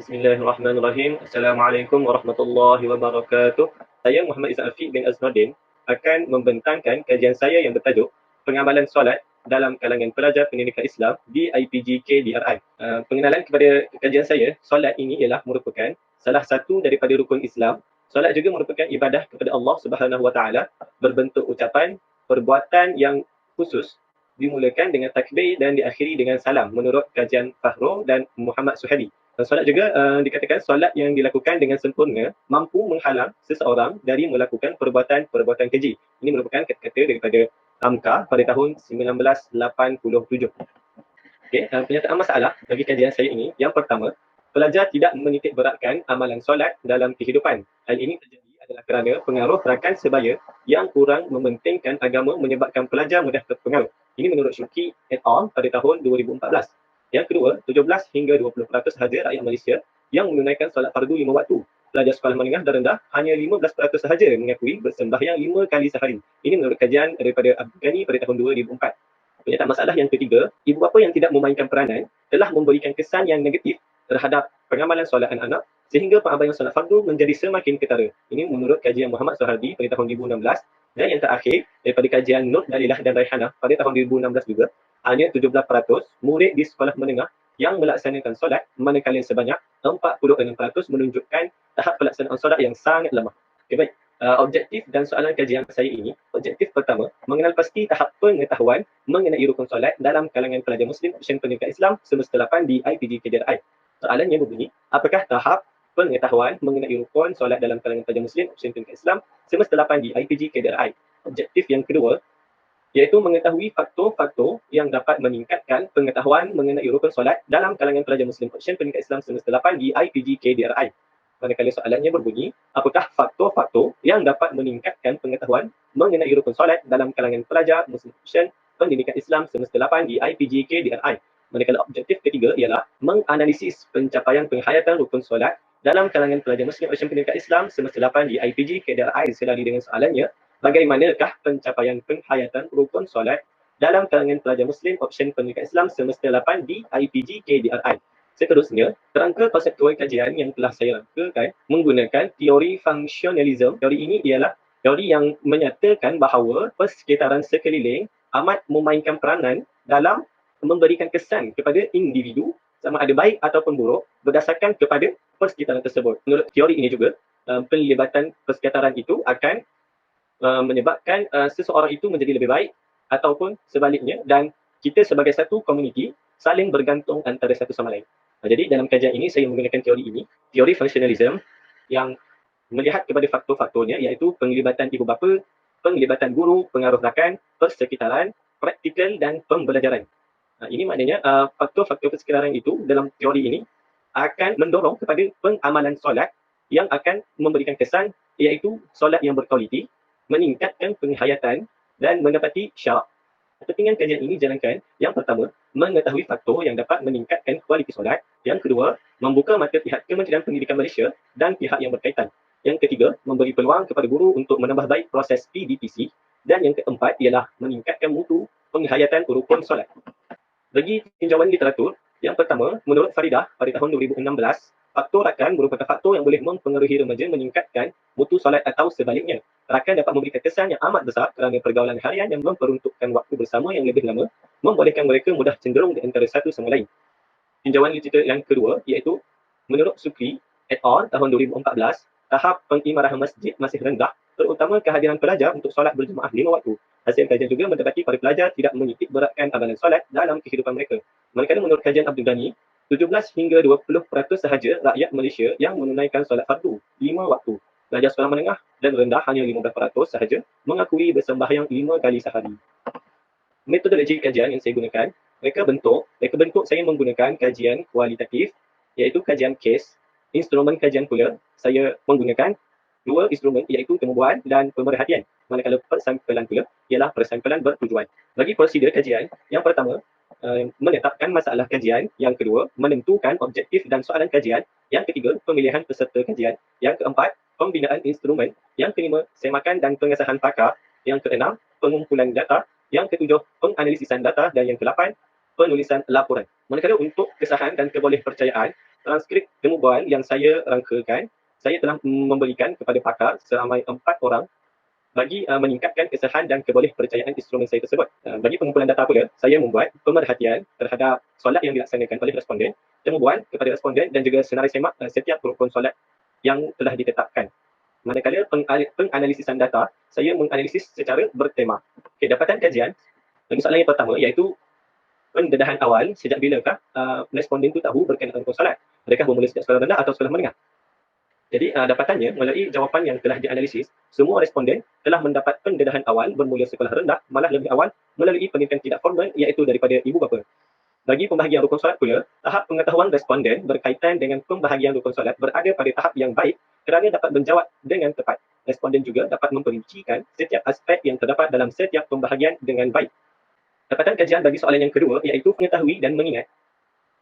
Bismillahirrahmanirrahim. Assalamualaikum warahmatullahi wabarakatuh. Saya Muhammad Izzat Afiq bin Aznuddin akan membentangkan kajian saya yang bertajuk Pengamalan Solat dalam kalangan pelajar pendidikan Islam di IPG KDRI. Pengenalan kepada kajian saya, solat ini ialah merupakan salah satu daripada rukun Islam. Solat juga merupakan ibadah kepada Allah Subhanahu Wa Taala berbentuk ucapan, perbuatan yang khusus dimulakan dengan takbir dan diakhiri dengan salam menurut kajian Fahro dan Muhammad Suhadi. Solat juga dikatakan solat yang dilakukan dengan sempurna mampu menghalang seseorang dari melakukan perbuatan-perbuatan keji. Ini merupakan kata-kata daripada AMKA pada tahun 1987. Pernyataan masalah bagi kajian saya ini, yang pertama, pelajar tidak menitik beratkan amalan solat dalam kehidupan. Hal ini terjadi adalah kerana pengaruh rakan sebaya yang kurang mementingkan agama menyebabkan pelajar mudah terpengaruh. Ini menurut Syuki et al. Pada tahun 2014. Yang kedua, 17 hingga 20% sahaja rakyat Malaysia yang menunaikan solat fardu 5 waktu. Pelajar sekolah menengah dan rendah hanya 15% sahaja mengakui bersembahyang 5 kali sehari. Ini menurut kajian daripada Abdul Ghani pada tahun 2004. Pernyataan masalah yang ketiga, ibu bapa yang tidak memainkan peranan telah memberikan kesan yang negatif terhadap pengamalan solat anak-anak sehingga pengabaian solat fardu menjadi semakin ketara. Ini menurut kajian Muhammad Sohardi pada tahun 2016. Dan yang terakhir, daripada kajian Nur Dalilah dan Raihanah pada tahun 2016 juga, hanya 17% murid di sekolah menengah yang melaksanakan solat, manakala sebanyak 46% menunjukkan tahap pelaksanaan solat yang sangat lemah. Okay, baik. Objektif dan soalan kajian saya ini, objektif pertama, mengenal pasti tahap pengetahuan mengenai rukun solat dalam kalangan pelajar Muslim Option Pendidikan Islam semester 8 di IPG KDRI. Soalannya berbunyi, apakah tahap pengetahuan mengenai rukun solat dalam kalangan pelajar Muslim Option Pendidikan Islam semester 8 di IPG KDRI? Objektif yang kedua, iaitu mengetahui faktor-faktor yang dapat meningkatkan pengetahuan mengenai rukun solat dalam kalangan pelajar Muslim Option Pendidikan Islam semester 8 di IPG KDRI. Manakala soalannya berbunyi, apakah faktor-faktor yang dapat meningkatkan pengetahuan mengenai rukun solat dalam kalangan pelajar Muslim Option Pendidikan Islam semester 8 di IPG KDRI? Manakala objektif ketiga ialah menganalisis pencapaian penghayatan rukun solat dalam kalangan pelajar Muslim Option Pendidikan Islam semester 8 di IPG KDRI. Selari dengan soalannya, bagaimanakah pencapaian penghayatan rukun solat dalam kalangan pelajar Muslim Option Pendidikan Islam semester 8 di IPG KDRI? Seterusnya, kerangka konseptual kajian yang telah saya rangkakan menggunakan teori functionalism. Teori ini ialah teori yang menyatakan bahawa persekitaran sekeliling amat memainkan peranan dalam memberikan kesan kepada individu sama ada baik ataupun buruk berdasarkan kepada persekitaran tersebut. Menurut teori ini juga, penglibatan persekitaran itu akan menyebabkan seseorang itu menjadi lebih baik ataupun sebaliknya, dan kita sebagai satu komuniti saling bergantung antara satu sama lain. Jadi dalam kajian ini saya menggunakan teori ini, teori functionalism yang melihat kepada faktor-faktornya, iaitu penglibatan ibu bapa, penglibatan guru, pengaruh rakan, persekitaran, praktikal dan pembelajaran. Ini maknanya faktor-faktor persekitaran itu dalam teori ini akan mendorong kepada pengamalan solat yang akan memberikan kesan, iaitu solat yang berkualiti, meningkatkan penghayatan dan mendapati syarak. Kepentingan kajian ini jalankan, yang pertama, mengetahui faktor yang dapat meningkatkan kualiti solat. Yang kedua, membuka mata pihak Kementerian Pendidikan Malaysia dan pihak yang berkaitan. Yang ketiga, memberi peluang kepada guru untuk menambah baik proses PDPC. Dan yang keempat ialah meningkatkan mutu penghayatan rukun solat. Bagi tinjauan literatur, yang pertama, menurut Faridah pada tahun 2016, faktor rakan merupakan faktor yang boleh mempengaruhi remaja meningkatkan mutu solat atau sebaliknya. Rakan dapat memberikan kesan yang amat besar kerana pergaulan harian yang memperuntukkan waktu bersama yang lebih lama membolehkan mereka mudah cenderung di antara satu sama lain. Tinjauan literatur yang kedua, iaitu menurut Sukri et al. Tahun 2014, tahap pengimarahan masjid masih rendah, terutama kehadiran pelajar untuk solat berjemaah 5 waktu. Hasil kajian juga mendapati para pelajar tidak menitik beratkan amalan solat dalam kehidupan mereka. Manakala menurut kajian Abdul Ghani, 17 hingga 20% sahaja rakyat Malaysia yang menunaikan solat fardu 5 waktu. Pelajar sekolah menengah dan rendah hanya 15% sahaja mengakui bersembahyang 5 kali sehari. Metodologi kajian yang saya gunakan, reka bentuk saya menggunakan kajian kualitatif, iaitu kajian kes. Instrumen kajian pula saya menggunakan dua instrumen, iaitu kemubuhan dan pemerhatian. Manakala persampulan pula ialah persampulan bertujuan. Bagi prosedur kajian, yang pertama, menetapkan masalah kajian. Yang kedua, menentukan objektif dan soalan kajian. Yang ketiga, pemilihan peserta kajian. Yang keempat, pembinaan instrumen. Yang kelima, semakan dan pengesahan pakar. Yang keenam, pengumpulan data. Yang ketujuh, penganalisisan data. Dan yang ke-8, penulisan laporan. Manakala untuk kesahan dan kebolehpercayaan, transkrip temubual yang saya rangkakan, saya telah memberikan kepada pakar seramai 4 orang bagi meningkatkan kesahihan dan kebolehpercayaan instrumen saya tersebut. Bagi pengumpulan data pula, saya membuat pemerhatian terhadap solat yang dilaksanakan oleh responden, temubual kepada responden dan juga senarai semak setiap rukun solat yang telah ditetapkan. Manakala penganalisisan data, saya menganalisis secara bertema. Okay, dapatan kajian, bagi soalan yang pertama iaitu pendedahan awal, sejak bilakah responden itu tahu berkenaan rukun solat? Adakah bermula sejak sekolah rendah atau sekolah menengah? Jadi dapatannya, melalui jawapan yang telah dianalisis, semua responden telah mendapat pendedahan awal bermula sekolah rendah, malah lebih awal melalui pendidikan tidak formal iaitu daripada ibu bapa. Bagi pembahagian rukun solat pula, tahap pengetahuan responden berkaitan dengan pembahagian rukun solat berada pada tahap yang baik kerana dapat menjawab dengan tepat. Responden juga dapat memperincikan setiap aspek yang terdapat dalam setiap pembahagian dengan baik. Dapatan kajian bagi soalan yang kedua iaitu mengetahui dan mengingat.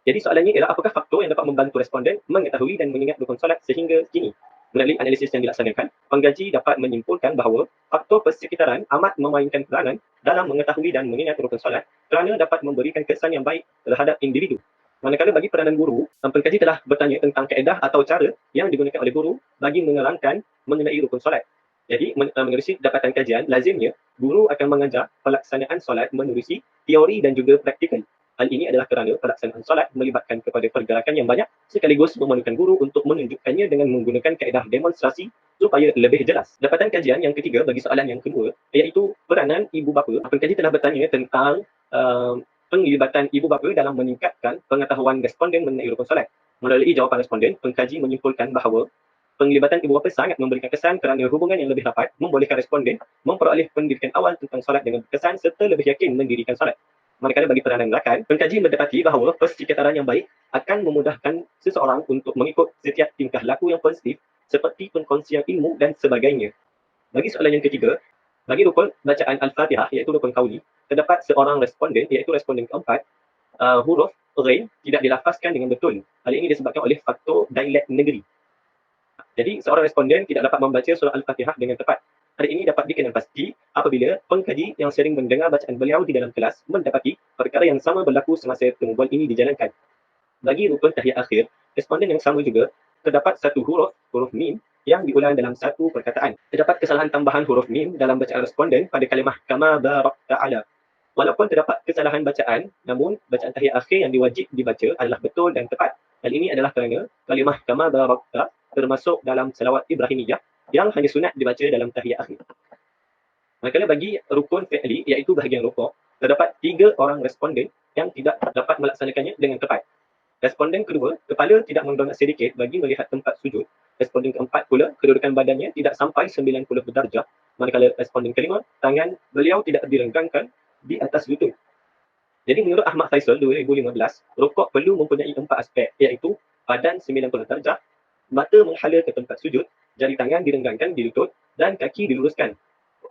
Jadi soalannya ialah apakah faktor yang dapat membantu responden mengetahui dan mengingat rukun solat sehingga kini? Melalui analisis yang dilaksanakan, pengkaji dapat menyimpulkan bahawa faktor persekitaran amat memainkan peranan dalam mengetahui dan mengingat rukun solat kerana dapat memberikan kesan yang baik terhadap individu. Manakala bagi peranan guru, pengkaji telah bertanya tentang kaedah atau cara yang digunakan oleh guru bagi menerangkan mengenai rukun solat. Jadi, menerusi dapatan kajian, lazimnya guru akan mengajar pelaksanaan solat menerusi teori dan juga praktikal. Hal ini adalah kerana pelaksanaan solat melibatkan kepada pergerakan yang banyak sekaligus memerlukan guru untuk menunjukkannya dengan menggunakan kaedah demonstrasi supaya lebih jelas. Dapatan kajian yang ketiga bagi soalan yang kedua iaitu peranan ibu bapa. Pengkaji telah bertanya tentang penglibatan ibu bapa dalam meningkatkan pengetahuan responden mengenai rukun solat. Melalui jawapan responden, pengkaji menyimpulkan bahawa penglibatan ibu bapa sangat memberikan kesan kerana hubungan yang lebih rapat membolehkan responden memperoleh pendidikan awal tentang solat dengan kesan serta lebih yakin mendirikan solat. Manakala bagi peranan rakan, pengkaji mendapati bahawa persekitaran yang baik akan memudahkan seseorang untuk mengikut setiap tingkah laku yang positif seperti perkongsian ilmu dan sebagainya. Bagi soalan yang ketiga, bagi rukun bacaan Al-Fatihah iaitu rukun kauli, terdapat seorang responden iaitu responden keempat, huruf ghain tidak dilafazkan dengan betul. Hal ini disebabkan oleh faktor dialek negeri. Jadi seorang responden tidak dapat membaca surah Al-Fatihah dengan tepat. Hal ini dapat dikenal pasti apabila pengkaji yang sering mendengar bacaan beliau di dalam kelas mendapati perkara yang sama berlaku semasa temubual ini dijalankan. Bagi rukun tahiyat akhir, responden yang sama juga terdapat satu huruf mim yang diulang dalam satu perkataan. Terdapat kesalahan tambahan huruf mim dalam bacaan responden pada kalimah kama barakta ala. Walaupun terdapat kesalahan bacaan, namun bacaan tahiyat akhir yang diwajib dibaca adalah betul dan tepat. Hal ini adalah kerana kalimah kama barakta termasuk dalam salawat Ibrahimiyah yang hanya sunat dibaca dalam tahiyat akhir. Manakala bagi rukun fi'li iaitu bahagian rukuk, terdapat 3 orang responden yang tidak dapat melaksanakannya dengan tepat. Responden kedua, kepala tidak mendongak sedikit bagi melihat tempat sujud. Responden keempat pula, kedudukan badannya tidak sampai 90 darjah. Manakala responden kelima, tangan beliau tidak direnggangkan di atas lutut. Jadi menurut Ahmad Faisal 2015, rukuk perlu mempunyai 4 aspek iaitu badan 90 darjah, mata menghala ke tempat sujud, jari tangan direnggangkan di lutut dan kaki diluruskan.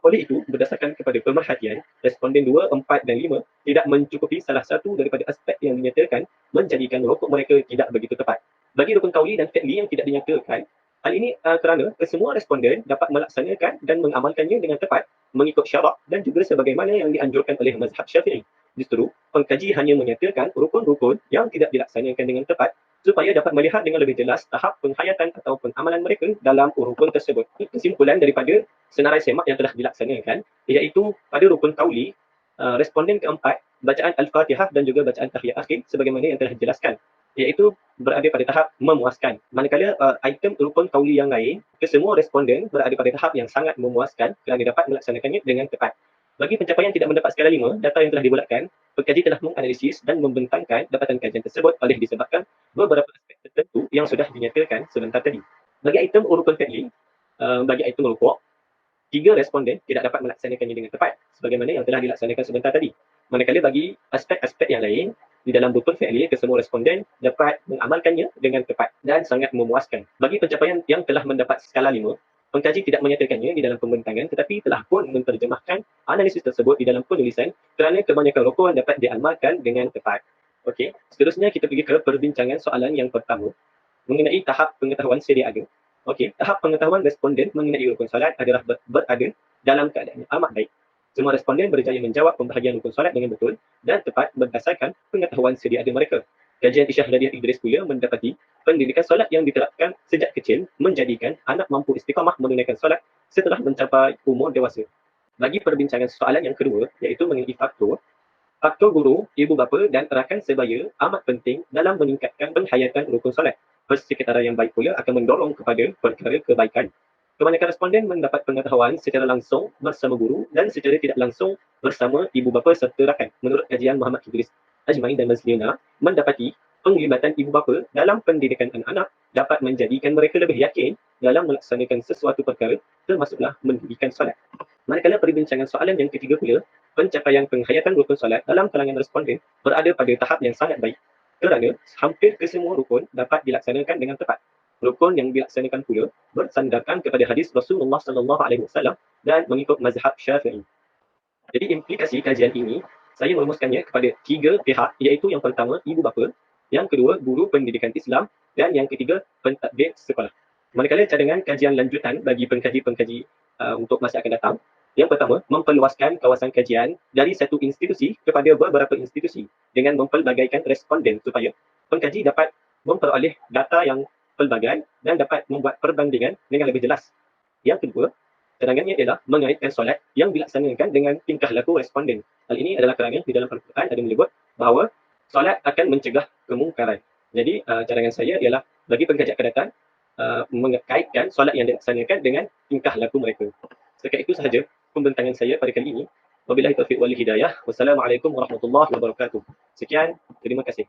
Oleh itu, berdasarkan kepada pemerhatian, responden 2, 4 dan 5 tidak mencukupi salah satu daripada aspek yang dinyatakan menjadikan rukuk mereka tidak begitu tepat. Bagi rukun kauli dan fi'li yang tidak dinyatakan, hal ini kerana kesemua responden dapat melaksanakan dan mengamalkannya dengan tepat mengikut syarak dan juga sebagaimana yang dianjurkan oleh mazhab Syafi'i. Justru, pengkaji hanya menyatakan rukun-rukun yang tidak dilaksanakan dengan tepat supaya dapat melihat dengan lebih jelas tahap penghayatan atau pengamalan mereka dalam rukun tersebut. Kesimpulan daripada senarai semak yang telah dilaksanakan iaitu pada rukun kauli, responden keempat, bacaan Al-Fatihah dan juga bacaan tahiyat akhir sebagaimana yang telah dijelaskan, iaitu berada pada tahap memuaskan. Manakala item rukun kauli yang lain, kesemua responden berada pada tahap yang sangat memuaskan kerana dapat melaksanakannya dengan tepat. Bagi pencapaian tidak mendapat skala 5, data yang telah dibulatkan, pengkaji telah menganalisis dan membentangkan dapatan kajian tersebut oleh disebabkan beberapa aspek tertentu yang sudah dinyatakan sebentar tadi. Bagi item rukun fi'li, bagi item rukuk, 3 responden tidak dapat melaksanakannya dengan tepat sebagaimana yang telah dilaksanakan sebentar tadi. Manakala bagi aspek-aspek yang lain, di dalam rukun fi'li, kesemua responden dapat mengamalkannya dengan tepat dan sangat memuaskan. Bagi pencapaian yang telah mendapat skala 5, pengkaji tidak menyatakannya di dalam pembentangan tetapi telah pun menterjemahkan analisis tersebut di dalam penulisan kerana kebanyakan rukun dapat diamalkan dengan tepat. Okey, seterusnya kita pergi ke perbincangan soalan yang pertama mengenai tahap pengetahuan sedia ada. Okey, tahap pengetahuan responden mengenai rukun solat adalah berada dalam keadaan yang amat baik. Semua responden berjaya menjawab pembahagian rukun solat dengan betul dan tepat berdasarkan pengetahuan sedia ada mereka. Kajian Isyah Nadia Idris pula mendapati pendidikan solat yang diterapkan sejak kecil menjadikan anak mampu istiqamah menunaikan solat setelah mencapai umur dewasa. Bagi perbincangan soalan yang kedua, iaitu mengenai faktor guru, ibu bapa dan rakan sebaya amat penting dalam meningkatkan penghayatan rukun solat. Persekitaran yang baik pula akan mendorong kepada perkara kebaikan. Kebanyakan responden mendapat pengetahuan secara langsung bersama guru dan secara tidak langsung bersama ibu bapa serta rakan. Menurut kajian Muhammad Idris Ajmain dan Mazliana, mendapati penglibatan ibu bapa dalam pendidikan anak-anak dapat menjadikan mereka lebih yakin dalam melaksanakan sesuatu perkara, termasuklah mendirikan solat. Manakala perbincangan soalan yang ketiga pula, pencapaian penghayatan rukun solat dalam kalangan responden berada pada tahap yang sangat baik kerana hampir kesemua rukun dapat dilaksanakan dengan tepat. Rukun yang dilaksanakan pula bersandarkan kepada hadis Rasulullah SAW dan mengikut mazhab Syafi'i. Jadi implikasi kajian ini, saya merumuskannya kepada 3 pihak, iaitu yang pertama ibu bapa, yang kedua guru pendidikan Islam dan yang ketiga pentadbir sekolah. Manakala cadangan kajian lanjutan bagi pengkaji-pengkaji untuk masa akan datang, yang pertama, memperluaskan kawasan kajian dari satu institusi kepada beberapa institusi dengan mempelbagaikan responden supaya pengkaji dapat memperoleh data yang pelbagai dan dapat membuat perbandingan dengan lebih jelas. Yang kedua, cadangannya ialah mengaitkan solat yang dilaksanakan dengan tingkah laku responden. Hal ini adalah kerana di dalam Al-Quran ada menyebut bahawa solat akan mencegah kemungkaran. Jadi cadangan saya ialah bagi pengkaji akan datang mengaitkan solat yang dilaksanakan dengan tingkah laku mereka. Setakat itu sahaja pembentangan saya pada kali ini. Wabillahi taufiq wal hidayah. Wassalamualaikum warahmatullahi wabarakatuh. Sekian, terima kasih.